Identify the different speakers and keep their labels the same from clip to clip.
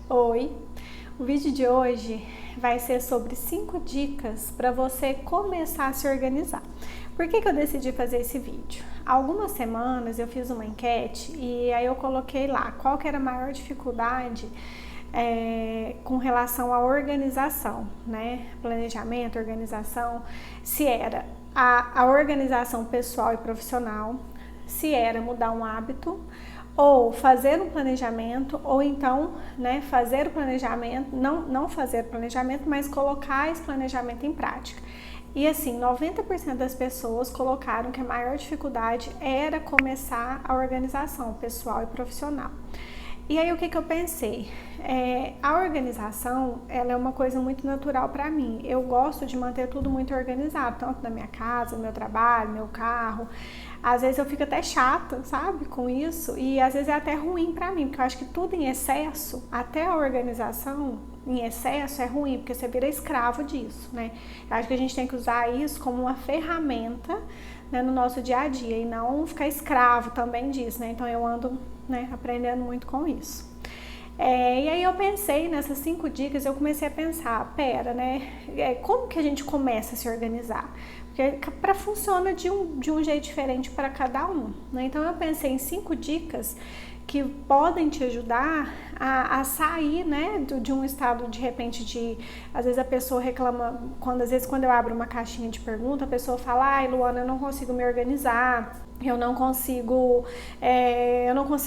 Speaker 1: Oi! O vídeo de hoje vai ser sobre 5 dicas para você começar a se organizar. Por que eu decidi fazer esse vídeo? Há algumas semanas eu fiz uma enquete e aí eu coloquei lá qual que era a maior dificuldade com relação à organização, né? Planejamento, organização, se era a organização pessoal e profissional, se era mudar um hábito, ou fazer um planejamento, ou então, né, fazer o planejamento, não fazer o planejamento, mas colocar esse planejamento em prática. E assim, 90% das pessoas colocaram que a maior dificuldade era começar a organização pessoal e profissional. E aí o que eu pensei? A organização, ela é uma coisa muito natural para mim. Eu gosto de manter tudo muito organizado, tanto na minha casa, meu trabalho, meu carro. Às vezes eu fico até chata, sabe, com isso, e às vezes é até ruim para mim, porque eu acho que tudo em excesso, até a organização em excesso é ruim, porque você vira escravo disso, né? Eu acho que a gente tem que usar isso como uma ferramenta, né, no nosso dia a dia e não ficar escravo também disso, né? Então eu ando, né, aprendendo muito com isso. E aí eu pensei nessas 5 dicas, eu comecei a pensar, como que a gente começa a se organizar? Porque funciona de um jeito diferente para cada um, né? Então eu pensei em 5 dicas que podem te ajudar a sair, né, de um estado de repente de, às vezes a pessoa reclama, às vezes quando eu abro uma caixinha de pergunta, a pessoa fala, ai Luana, eu não consigo me organizar, eu não consigo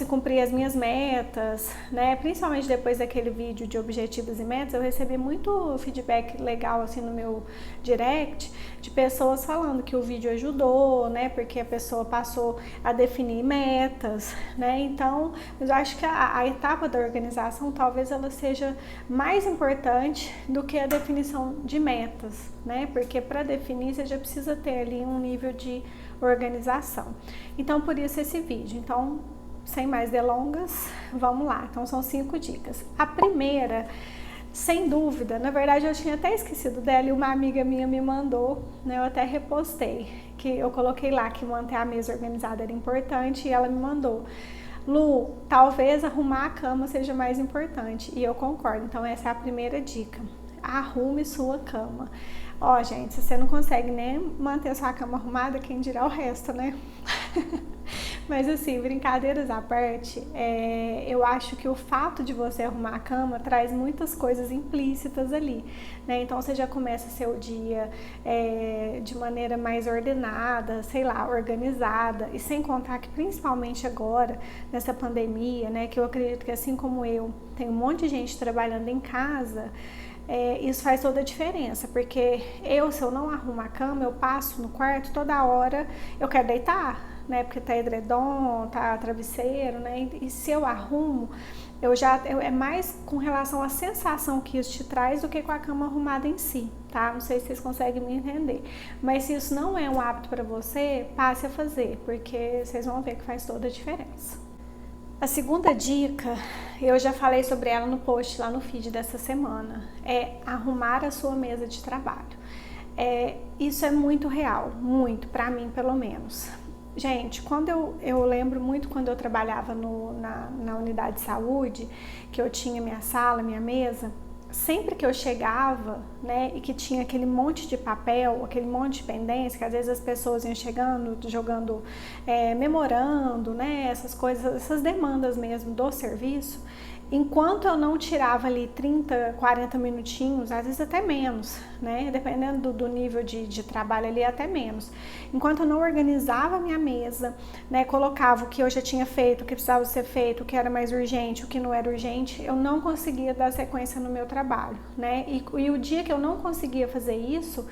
Speaker 1: cumprir as minhas metas, né? Principalmente depois daquele vídeo de objetivos e metas, eu recebi muito feedback legal assim no meu direct de pessoas falando que o vídeo ajudou, né? Porque a pessoa passou a definir metas, né? Então, eu acho que a etapa da organização talvez ela seja mais importante do que a definição de metas, né? Porque para definir você já precisa ter ali um nível de organização. Então, por isso esse vídeo. Então, sem mais delongas, vamos lá. Então, são 5 dicas. A primeira, sem dúvida, na verdade eu tinha até esquecido dela e uma amiga minha me mandou, né? Eu até repostei, que eu coloquei lá que manter a mesa organizada era importante e ela me mandou. Lu, talvez arrumar a cama seja mais importante. E eu concordo. Então, essa é a primeira dica. Arrume sua cama. Ó, gente, se você não consegue nem manter sua cama arrumada, quem dirá o resto, né? Mas assim, brincadeiras à parte, eu acho que o fato de você arrumar a cama traz muitas coisas implícitas ali, né? Então você já começa seu dia de maneira mais ordenada, sei lá, organizada, e sem contar que principalmente agora, nessa pandemia, né, que eu acredito que assim como eu, tem um monte de gente trabalhando em casa, isso faz toda a diferença, porque se eu não arrumo a cama, eu passo no quarto toda hora, eu quero deitar, né, porque tá edredom, tá travesseiro, né, e se eu arrumo, é mais com relação à sensação que isso te traz do que com a cama arrumada em si, tá? Não sei se vocês conseguem me entender, mas se isso não é um hábito para você, passe a fazer, porque vocês vão ver que faz toda a diferença. A segunda dica, eu já falei sobre ela no post lá no feed dessa semana, é arrumar a sua mesa de trabalho. Isso é muito real, muito, pra mim pelo menos. Gente, quando eu lembro muito quando eu trabalhava na unidade de saúde, que eu tinha minha sala, minha mesa, sempre que eu chegava, né, e que tinha aquele monte de papel, aquele monte de pendência, que às vezes as pessoas iam chegando, jogando memorando, né, essas coisas, essas demandas mesmo do serviço, enquanto eu não tirava ali 30, 40 minutinhos, às vezes até menos, né, dependendo do nível de trabalho ali, até menos, enquanto eu não organizava a minha mesa, né, colocava o que eu já tinha feito, o que precisava ser feito, o que era mais urgente, o que não era urgente, eu não conseguia dar sequência no meu trabalho, né, e o dia que eu não conseguia fazer isso,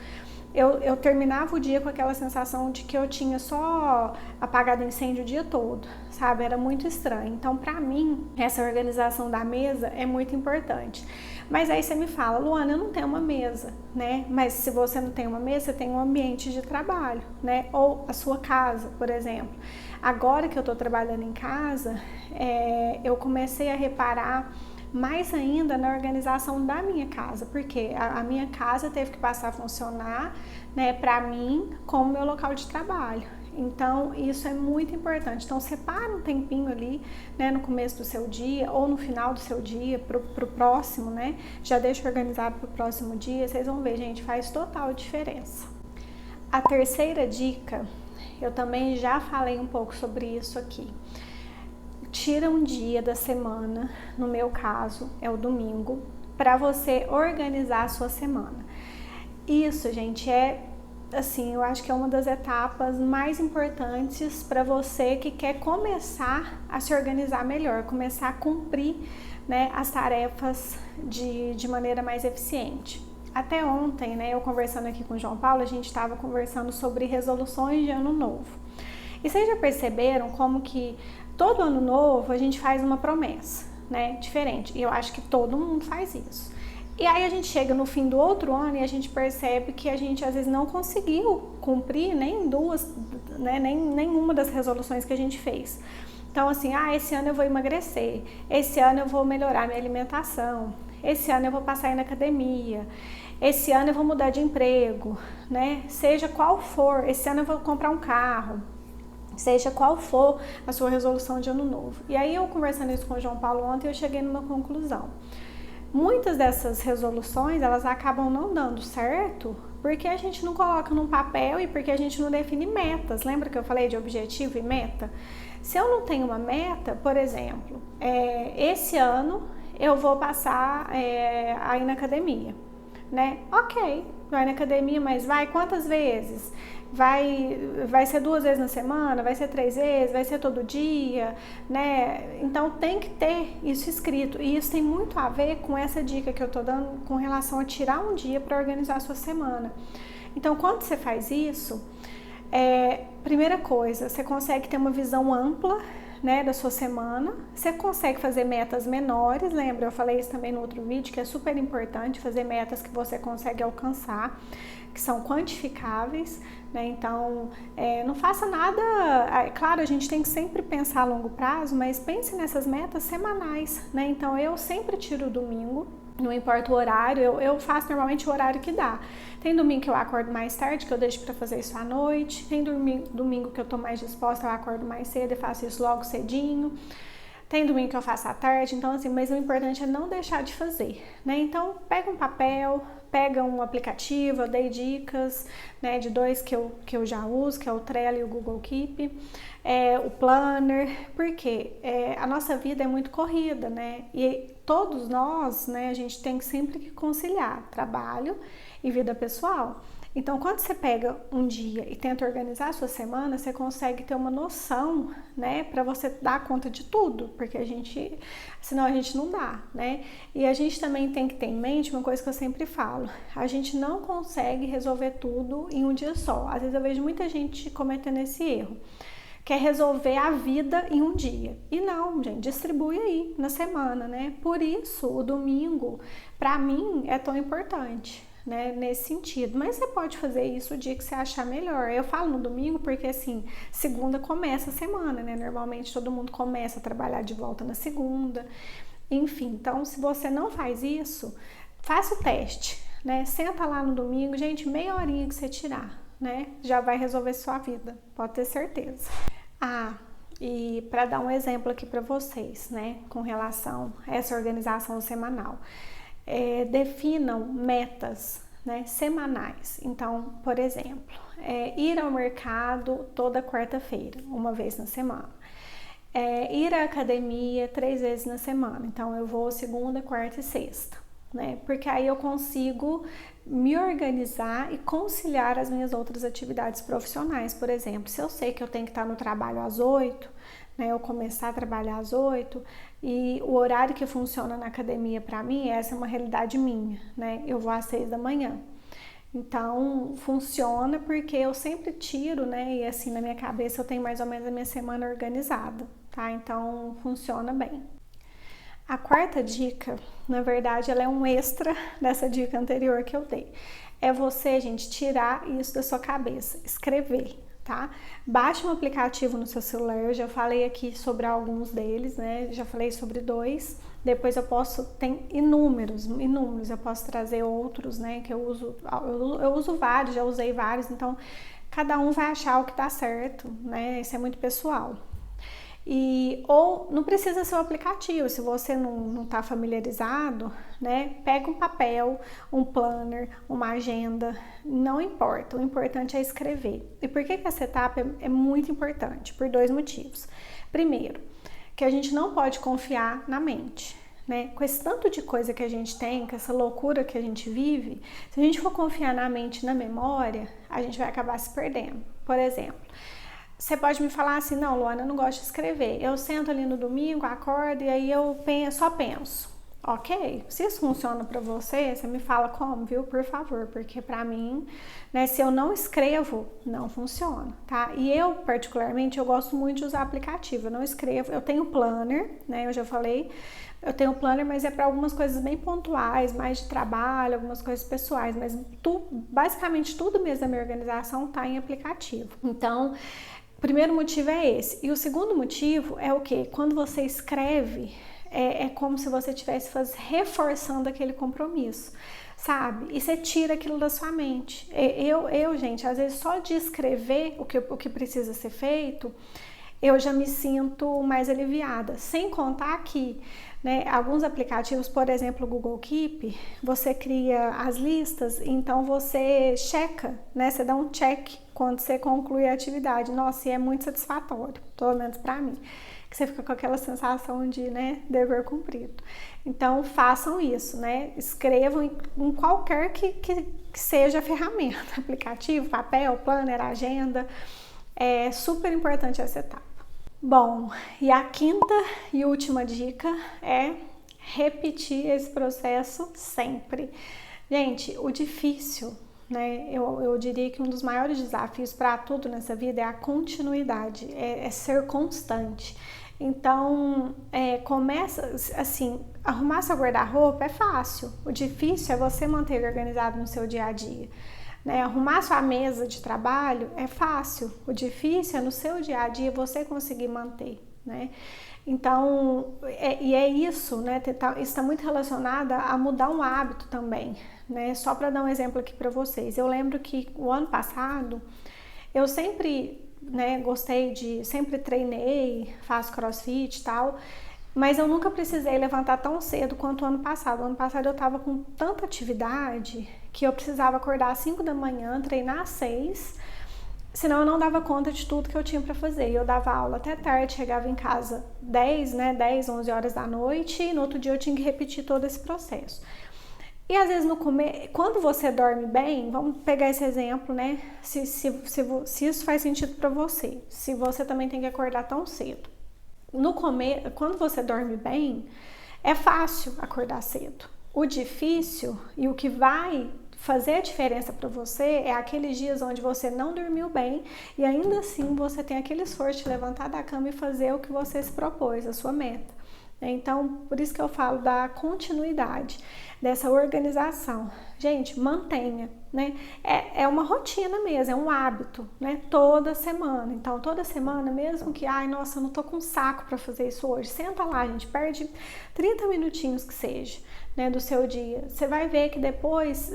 Speaker 1: eu terminava o dia com aquela sensação de que eu tinha só apagado incêndio o dia todo, sabe? Era muito estranho. Então, pra mim, essa organização da mesa é muito importante. Mas aí você me fala, Luana, eu não tenho uma mesa, né? Mas se você não tem uma mesa, você tem um ambiente de trabalho, né? Ou a sua casa, por exemplo. Agora que eu tô trabalhando em casa, eu comecei a reparar mais ainda na organização da minha casa, porque a minha casa teve que passar a funcionar, né, para mim como meu local de trabalho. Então, isso é muito importante. Então, separa um tempinho ali, né, no começo do seu dia ou no final do seu dia pro próximo, né? Já deixa organizado pro próximo dia. Vocês vão ver, gente, faz total diferença. A terceira dica, eu também já falei um pouco sobre isso aqui. Tira um dia da semana, no meu caso é o domingo, para você organizar a sua semana. Isso, gente, assim, eu acho que é uma das etapas mais importantes para você que quer começar a se organizar melhor, começar a cumprir, né, as tarefas de maneira mais eficiente. Até ontem, né, eu conversando aqui com o João Paulo, a gente estava conversando sobre resoluções de ano novo. E vocês já perceberam como que todo ano novo a gente faz uma promessa, né, diferente. E eu acho que todo mundo faz isso. E aí a gente chega no fim do outro ano e a gente percebe que a gente às vezes não conseguiu cumprir nem duas, né, nenhuma das resoluções que a gente fez. Então assim, esse ano eu vou emagrecer, esse ano eu vou melhorar minha alimentação, esse ano eu vou passar aí na academia, esse ano eu vou mudar de emprego, né? Seja qual for, esse ano eu vou comprar um carro, seja qual for a sua resolução de ano novo. E aí eu conversando isso com o João Paulo ontem, eu cheguei numa conclusão. Muitas dessas resoluções, elas acabam não dando certo porque a gente não coloca num papel e porque a gente não define metas. Lembra que eu falei de objetivo e meta? Se eu não tenho uma meta, por exemplo, esse ano eu vou passar aí na academia, né? Ok, vai na academia, mas vai quantas vezes? Vai ser 2 vezes na semana, vai ser 3 vezes, vai ser todo dia, né? Então tem que ter isso escrito. E isso tem muito a ver com essa dica que eu tô dando com relação a tirar um dia para organizar a sua semana. Então, quando você faz isso, primeira coisa, você consegue ter uma visão ampla, né, da sua semana. Você consegue fazer metas menores, lembra? Eu falei isso também no outro vídeo, que é super importante fazer metas que você consegue alcançar, que são quantificáveis, né? Então, não faça nada. Claro, a gente tem que sempre pensar a longo prazo, mas pense nessas metas semanais, né? Então, eu sempre tiro o domingo. Não importa o horário, eu faço normalmente o horário que dá. Tem domingo que eu acordo mais tarde, que eu deixo para fazer isso à noite. Tem domingo que eu tô mais disposta, eu acordo mais cedo e faço isso logo cedinho. Tem domingo que eu faço à tarde, então assim, mas o importante é não deixar de fazer, né? Então, pega um papel, pega um aplicativo, eu dei dicas, né, de 2 que eu já uso, que é o Trello e o Google Keep, o Planner, porque a nossa vida é muito corrida, né? E todos nós, né, a gente tem sempre que conciliar trabalho e vida pessoal. Então, quando você pega um dia e tenta organizar a sua semana, você consegue ter uma noção, né, para você dar conta de tudo, porque senão a gente não dá, né? E a gente também tem que ter em mente uma coisa que eu sempre falo: a gente não consegue resolver tudo em um dia só. Às vezes eu vejo muita gente cometendo esse erro. Quer resolver a vida em um dia. E não, gente, distribui aí na semana, né? Por isso, o domingo, para mim, é tão importante, né? Nesse sentido. Mas você pode fazer isso o dia que você achar melhor. Eu falo no domingo porque, assim, segunda começa a semana, né? Normalmente todo mundo começa a trabalhar de volta na segunda. Enfim, então, se você não faz isso, faça o teste, né? Senta lá no domingo, gente, meia horinha que você tirar, né? Já vai resolver sua vida, pode ter certeza. E para dar um exemplo aqui para vocês, né, com relação a essa organização semanal, definam metas, né, semanais. Então, por exemplo, ir ao mercado toda quarta-feira, uma vez na semana. Ir à academia 3 vezes na semana. Então, eu vou segunda, quarta e sexta, né? Porque aí eu consigo me organizar e conciliar as minhas outras atividades profissionais. Por exemplo, se eu sei que eu tenho que estar no trabalho às 8, né, eu começar a trabalhar às 8 e o horário que funciona na academia para mim, essa é uma realidade minha, né? Eu vou às 6 da manhã. Então, funciona porque eu sempre tiro, né? E assim, na minha cabeça eu tenho mais ou menos a minha semana organizada, tá? Então, funciona bem. A quarta dica, na verdade, ela é um extra dessa dica anterior que eu dei. É você, gente, tirar isso da sua cabeça, escrever, tá? Baixe um aplicativo no seu celular, eu já falei aqui sobre alguns deles, né? Já falei sobre 2. Depois tem inúmeros, eu posso trazer outros, né? Que eu uso vários, já usei vários, então cada um vai achar o que dá certo, né? Isso é muito pessoal. Ou não precisa ser um aplicativo, se você não está familiarizado, né? Pega um papel, um planner, uma agenda, não importa, o importante é escrever. E por que essa etapa é muito importante? Por 2 motivos. Primeiro, que a gente não pode confiar na mente, né? Com esse tanto de coisa que a gente tem, com essa loucura que a gente vive, se a gente for confiar na mente, na memória, a gente vai acabar se perdendo. Por exemplo, você pode me falar assim, não, Luana, eu não gosto de escrever. Eu sento ali no domingo, acordo e aí eu só penso. Ok, se isso funciona para você, você me fala como, viu? Por favor, porque para mim, né, se eu não escrevo, não funciona, tá? E eu, particularmente, eu gosto muito de usar aplicativo. Eu não escrevo, eu tenho planner, né? Eu já falei, eu tenho planner, mas é para algumas coisas bem pontuais, mais de trabalho, algumas coisas pessoais, mas basicamente tudo mesmo da minha organização tá em aplicativo. Então, o primeiro motivo é esse. E o segundo motivo é o quê? Quando você escreve, é como se você estivesse reforçando aquele compromisso, sabe? E você tira aquilo da sua mente. Gente, às vezes só de escrever o que precisa ser feito, eu já me sinto mais aliviada. Sem contar que, né, alguns aplicativos, por exemplo, o Google Keep, você cria as listas, então você checa, né? Você dá um check quando você conclui a atividade. Nossa, e é muito satisfatório, pelo menos para mim, que você fica com aquela sensação de, né, dever cumprido. Então, façam isso, né? Escrevam em qualquer que seja a ferramenta, aplicativo, papel, planner, agenda. É super importante essa etapa. Bom, e a quinta e última dica é repetir esse processo sempre. Gente, o difícil, né? Eu diria que um dos maiores desafios para tudo nessa vida é a continuidade, é ser constante. Então, começa assim, arrumar seu guarda-roupa é fácil. O difícil é você manter ele organizado no seu dia a dia. Né? Arrumar sua mesa de trabalho é fácil. O difícil é no seu dia a dia você conseguir manter, né? Então, é isso, né? Isso está muito relacionado a mudar um hábito também, né? Só para dar um exemplo aqui para vocês. Eu lembro que o ano passado, eu sempre, né, sempre treinei, faço crossfit e tal, mas eu nunca precisei levantar tão cedo quanto o ano passado. O ano passado eu tava com tanta atividade que eu precisava acordar às 5 da manhã, treinar às 6, senão eu não dava conta de tudo que eu tinha para fazer. Eu dava aula até tarde, chegava em casa 10, 11 horas da noite, e no outro dia eu tinha que repetir todo esse processo. E às vezes quando você dorme bem, vamos pegar esse exemplo, né? Se isso faz sentido para você, se você também tem que acordar tão cedo. Quando você dorme bem, é fácil acordar cedo. O difícil e o que vai fazer a diferença para você é aqueles dias onde você não dormiu bem e ainda assim você tem aquele esforço de levantar da cama e fazer o que você se propôs, a sua meta. Então, por isso que eu falo da continuidade, dessa organização. Gente, mantenha, né? É uma rotina mesmo, é um hábito, né? Toda semana. Então, toda semana, mesmo que, nossa, eu não tô com saco para fazer isso hoje, senta lá, gente, perde 30 minutinhos que seja, né, do seu dia. Você vai ver que depois,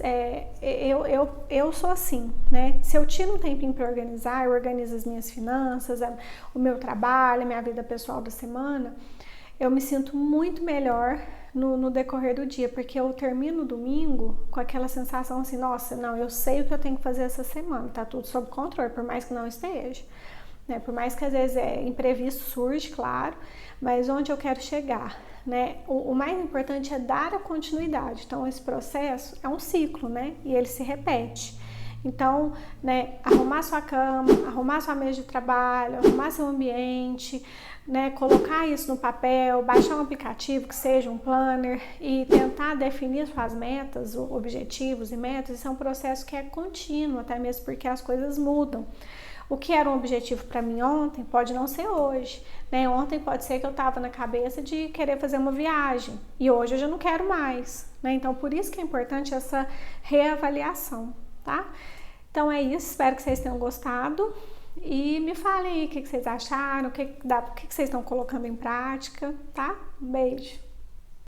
Speaker 1: eu sou assim, né? Se eu tiro um tempinho para organizar, eu organizo as minhas finanças, o meu trabalho, a minha vida pessoal da semana, eu me sinto muito melhor no decorrer do dia, porque eu termino o domingo com aquela sensação assim, nossa, não, eu sei o que eu tenho que fazer essa semana, tá tudo sob controle, por mais que não esteja, né? Por mais que às vezes imprevisto surge, claro, mas onde eu quero chegar, né? O mais importante é dar a continuidade. Então, esse processo é um ciclo, né? E ele se repete. Então, né, arrumar sua cama, arrumar sua mesa de trabalho, arrumar seu ambiente, né, colocar isso no papel, baixar um aplicativo que seja um planner e tentar definir suas metas, objetivos e metas, isso é um processo que é contínuo, até mesmo porque as coisas mudam. O que era um objetivo para mim ontem pode não ser hoje, né? Ontem pode ser que eu estava na cabeça de querer fazer uma viagem e hoje eu já não quero mais, né? Então, por isso que é importante essa reavaliação, tá? Então é isso, espero que vocês tenham gostado e me falem aí o que vocês acharam, o que vocês estão colocando em prática, tá? Um beijo!